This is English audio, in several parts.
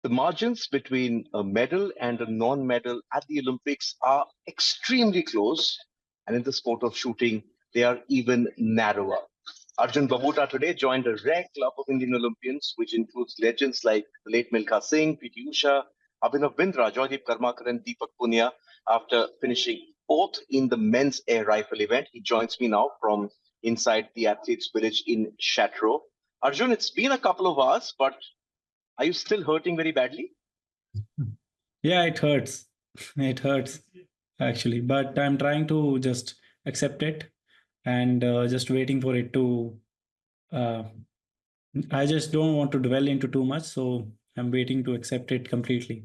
The margins between a medal and a non-medal at the Olympics are extremely close, and in the sport of shooting, they are even narrower. Arjun Babuta today joined a rare club of Indian Olympians, which includes legends like the late Milkha Singh, PT Usha, Abhinav Bindra, Joydeep Karmakar, and Deepak Punia. After finishing fourth in the men's air rifle event, he joins me now from inside the athletes' village in Shatro. Arjun, it's been a couple of hours, but are you still hurting very badly? Yeah, it hurts. It hurts actually, but I'm trying to just accept it and just waiting for it to. Uh, I just don't want to dwell into too much, so I'm waiting to accept it completely.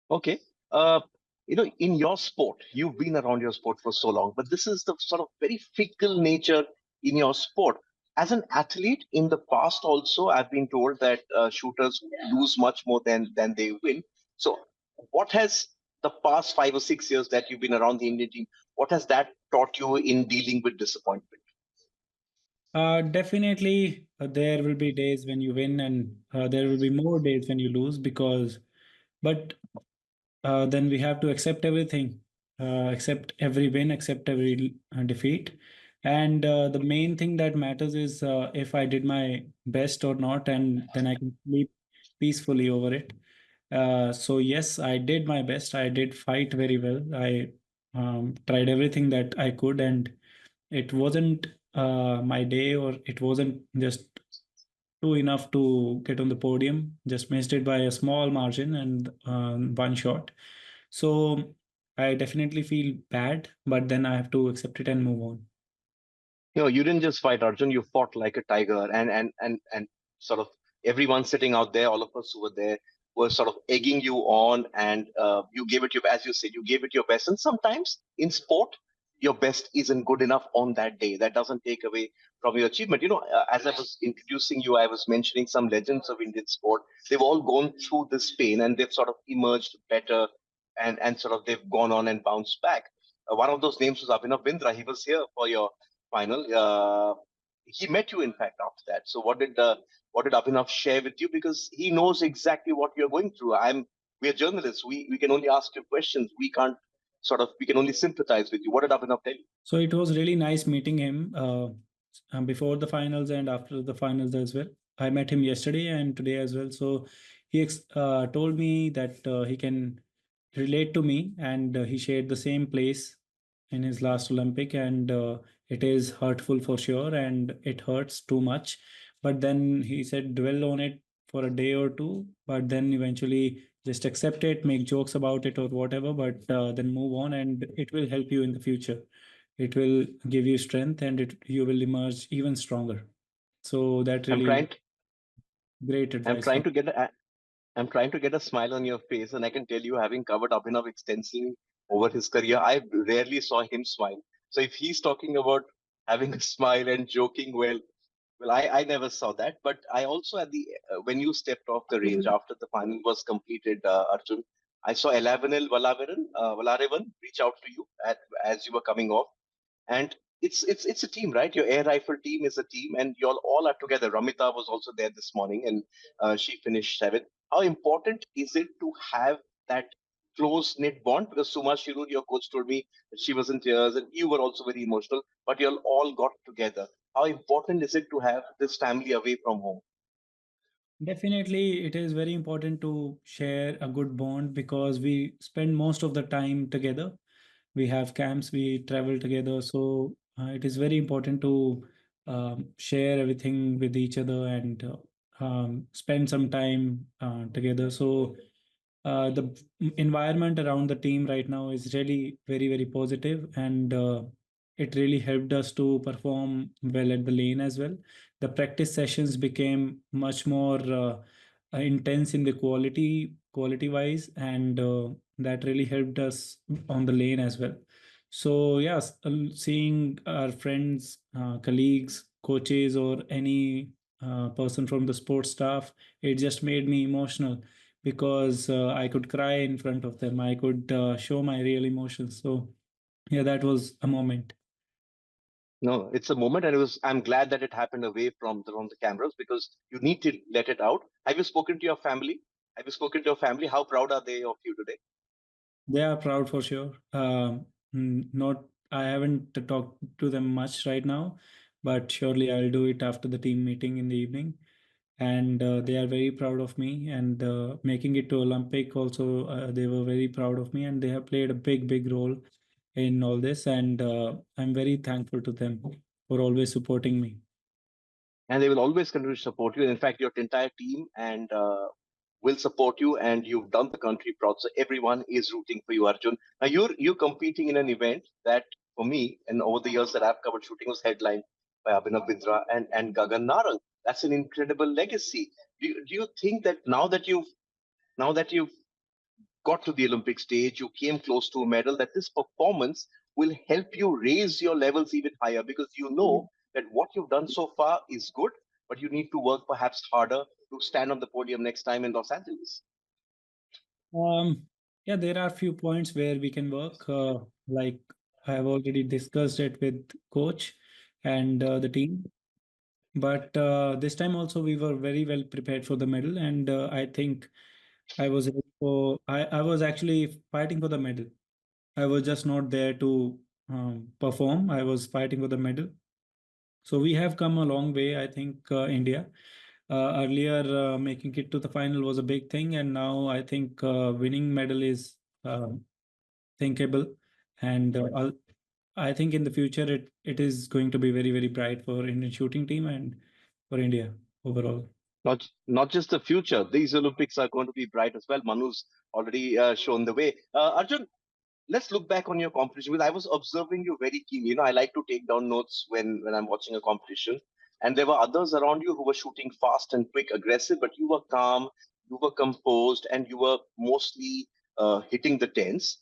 Okay. Uh, in your sport, you've been around your sport for so long, but this is the sort of very fickle nature in your sport. As an athlete in the past, also, I've been told that shooters lose much more than they win. So, what has the past 5 or 6 years that you've been around the Indian team, what has that taught you in dealing with disappointment? Definitely, there will be days when you win, and there will be more days when you lose because, but then we have to accept everything, accept every win, accept every defeat. And the main thing that matters is if I did my best or not, and then I can sleep peacefully over it. So, yes, I did my best. I did fight very well. I tried everything that I could, and it wasn't my day, or it wasn't just too enough to get on the podium. Just missed it by a small margin and one shot. So I definitely feel bad, but then I have to accept it and move on. You didn't just fight Arjun, you fought like a tiger, and sort of everyone sitting out there, all of us who were there, were sort of egging you on, and you gave it your, as you said, you gave it your best. And sometimes in sport, your best isn't good enough on that day. That doesn't take away from your achievement. As I was introducing you, I was mentioning some legends of Indian sport. They've all gone through this pain, and they've sort of emerged better, and sort of they've gone on and bounced back. One of those names was Abhinav Bindra. He was here for your final. He met you, in fact, after that. So, what did Abhinav share with you? Because he knows exactly what you're going through. We're journalists. We can only ask you questions. We can only sympathize with you. What did Abhinav tell you? So it was really nice meeting him before the finals and after the finals as well. I met him yesterday and today as well. So he told me that he can relate to me, and he shared the same place in his last Olympic, and it is hurtful for sure, and it hurts too much. But then he said, dwell on it for a day or two, but then eventually just accept it, make jokes about it or whatever, but then move on, and it will help you in the future. It will give you strength, and you will emerge even stronger. So that I'm really trying. great I'm advice trying from. to get. I'm trying to get a smile on your face, and I can tell you, having covered Abhinav extensively over his career, I rarely saw him smile. So if he's talking about having a smile and joking, well, I never saw that. But I also, when you stepped off the range after the final was completed, Arjun, I saw Elavenel Valarevan reach out to you as you were coming off, and it's a team, right? Your air rifle team is a team, and you all are together. Ramita was also there this morning, and she finished seventh. How important is it to have that close knit bond? Because Suma Shirur, your coach, told me that she was in tears, and you were also very emotional. But you all got together. How important is it to have this family away from home? Definitely, it is very important to share a good bond because we spend most of the time together. We have camps, we travel together. So it is very important to share everything with each other and spend some time together. So the environment around the team right now is really very, very positive, and it really helped us to perform well at the lane as well. The practice sessions became much more intense in the quality wise, and that really helped us on the lane as well. So yes, seeing our friends, colleagues, coaches, or any person from the sports staff, it just made me emotional because I could cry in front of them. I could show my real emotions. So yeah, that was a moment. No, it's a moment, and I'm glad that it happened away from the cameras because you need to let it out. Have you spoken to your family? Have you spoken to your family? How proud are they of you today? They are proud for sure. Not, I haven't talked to them much right now, but surely I'll do it after the team meeting in the evening. And they are very proud of me. And making it to Olympic also, they were very proud of me, and they have played a big role in all this. And I'm very thankful to them for always supporting me. And they will always continue to support you. And in fact, your entire team and will support you, and you've done the country proud. So everyone is rooting for you, Arjun. Now you're competing in an event that, for me, and over the years that I've covered, shooting was headlined by Abhinav Bindra and Gagan Narang. That's an incredible legacy. Do you think that now that you've got to the Olympic stage, you came close to a medal, that this performance will help you raise your levels even higher because you know that what you've done so far is good, but you need to work perhaps harder to stand on the podium next time in Los Angeles. Yeah, there are few points where we can work. Like I have already discussed it with coach and the team. But this time also we were very well prepared for the medal, and I think I was ready for. I was actually fighting for the medal. I was just not there to perform. I was fighting for the medal. So we have come a long way. I think India. Earlier, making it to the final was a big thing, and now I think winning medal is thinkable. And I think in the future it is going to be very bright for Indian shooting team and for India overall. Not just the future. These Olympics are going to be bright as well. Manu's already shown the way. Arjun, let's look back on your competition because I was observing you very keenly. I like to take down notes when I'm watching a competition, and there were others around you who were shooting fast and quick, aggressive, but you were calm, you were composed, and you were mostly hitting the tens.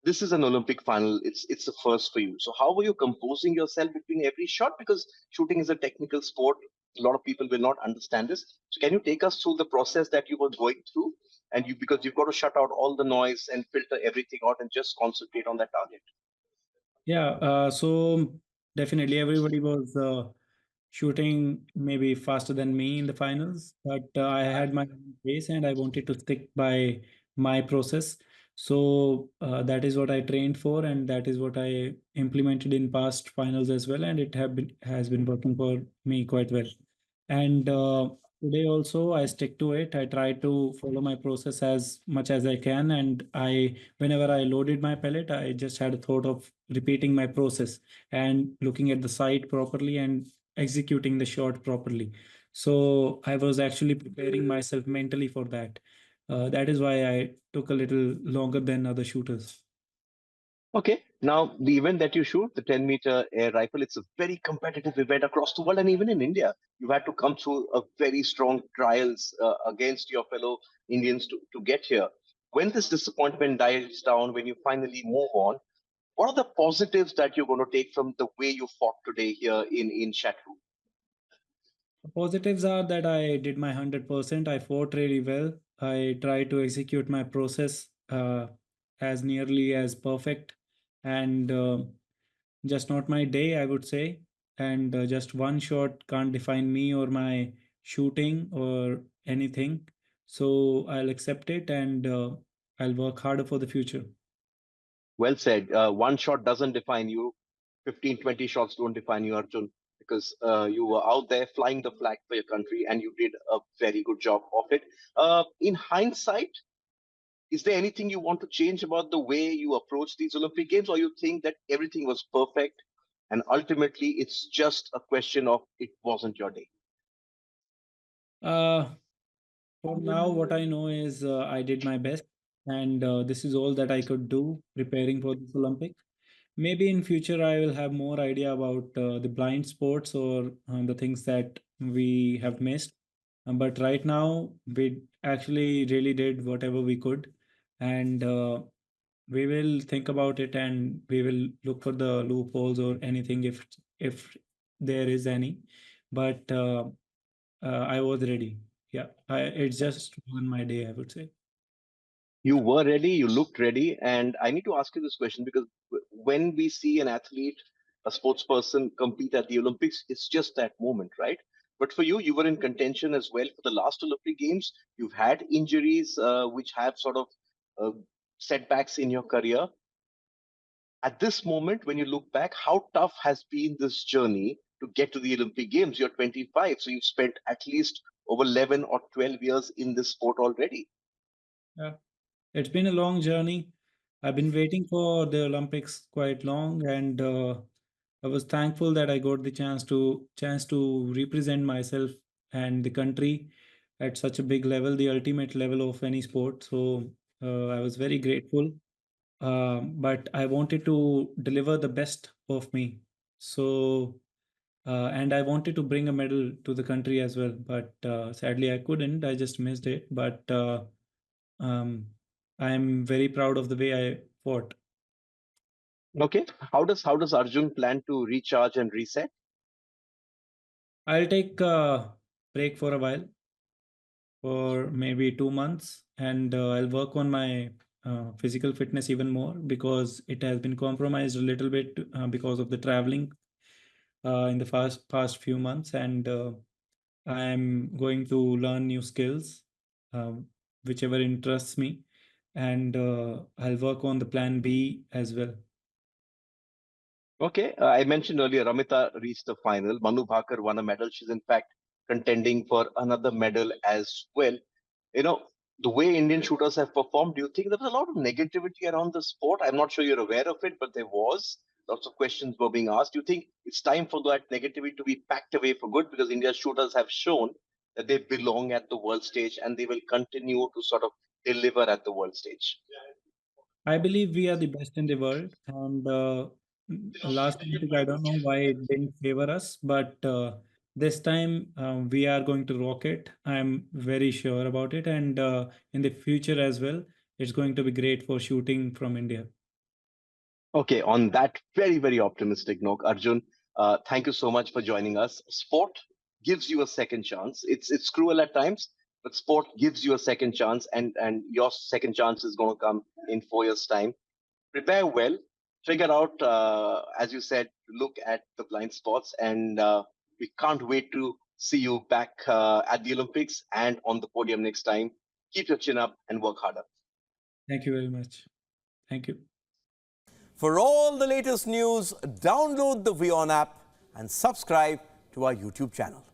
This is an Olympic final. It's a first for you. So how were you composing yourself between every shot? Because shooting is a technical sport. A lot of people will not understand this. So can you take us through the process that you were going through? And you because you've got to shut out all the noise and filter everything out and just concentrate on that target. Yeah, so definitely everybody was shooting maybe faster than me in the finals, but I had my own pace and I wanted to stick by my process. So that is what I trained for, and that is what I implemented in past finals as well, and it have been has been working for me quite well. And today also I stick to it. I try to follow my process as much as I can, and whenever I loaded my pellet, I just had a thought of repeating my process and looking at the sight properly and executing the shot properly. So I was actually preparing myself mentally for that. That is why I took a little longer than other shooters. Okay. Now, the event that you shoot, the 10-meter air rifle, it's a very competitive event across the world and even in India. You had to come through a very strong trials against your fellow Indians to get here. When this disappointment dies down, when you finally move on, what are the positives that you're going to take from the way you fought today here in Chateau? The positives are that I did my 100%. I fought really well. I tried to execute my process as nearly as perfect, and just not my day, I would say. And just one shot can't define me or my shooting or anything. So I'll accept it, and I'll work harder for the future. Well said. One shot doesn't define you. 15, 20 shots don't define you, Arjun, because you were out there flying the flag for your country and you did a very good job of it. In hindsight, is there anything you want to change about the way you approach these Olympic Games, or you think that everything was perfect and ultimately it's just a question of it wasn't your day? Uh, for now, what I know is I did my best, and this is all that I could do preparing for this Olympic. Maybe in future I will have more idea about the blind sports or the things that we have missed. But right now we actually really did whatever we could, and we will think about it and we will look for the loopholes or anything if there is any. But I was ready. Yeah, it just won my day, I would say. You were ready, you looked ready, and I need to ask you this question because when we see an athlete a sports person compete at the Olympics, it's just that moment, right? But for you, you were in contention as well for the last Olympic Games. You've had injuries which have sort of uh, setbacks in your career. At this moment, when you look back, how tough has been this journey to get to the Olympic Games? You're 25, so you've spent at least over 11 or 12 years in this sport already. Yeah. It's been a long journey. I've been waiting for the Olympics quite long, and I was thankful that I got the chance to represent myself and the country at such a big level, the ultimate level of any sport. So I was very grateful. But I wanted to deliver the best of me. So and I wanted to bring a medal to the country as well, but sadly I couldn't. I just missed it. But um, I'm very proud of the way I fought. Okay, how does Arjun plan to recharge and reset? I'll take a break for a while, for maybe 2 months, and I'll work on my physical fitness even more because it has been compromised a little bit because of the traveling in the past few months, and I'm going to learn new skills, um, whichever interests me, and I'll work on the plan B as well. Okay, I mentioned earlier Ramita reached the final. Manu Bhaker won a medal. She's in fact contending for another medal as well. You know, the way Indian shooters have performed, do you think there was a lot of negativity around the sport? I'm not sure you're aware of it, but there was. Lots of questions were being asked. Do you think it's time for that negativity to be packed away for good? Because India's shooters have shown that they belong at the world stage and they will continue to sort of deliver at the world stage. I believe we are the best in the world, and last Olympic, I don't know why it didn't favor us, but this time we are going to rock it. I'm very sure about it, and in the future as well, it's going to be great for shooting from India. Okay, on that very, very optimistic note, Arjun, thank you so much for joining us. Sport gives you a second chance. It's cruel at times, but sport gives you a second chance, and your second chance is going to come in 4 years' time. Prepare well, figure out, as you said, look at the blind spots, and we can't wait to see you back at the Olympics and on the podium next time. Keep your chin up and work harder. Thank you very much. Thank you. For all the latest news, download the WION app and subscribe to our YouTube channel.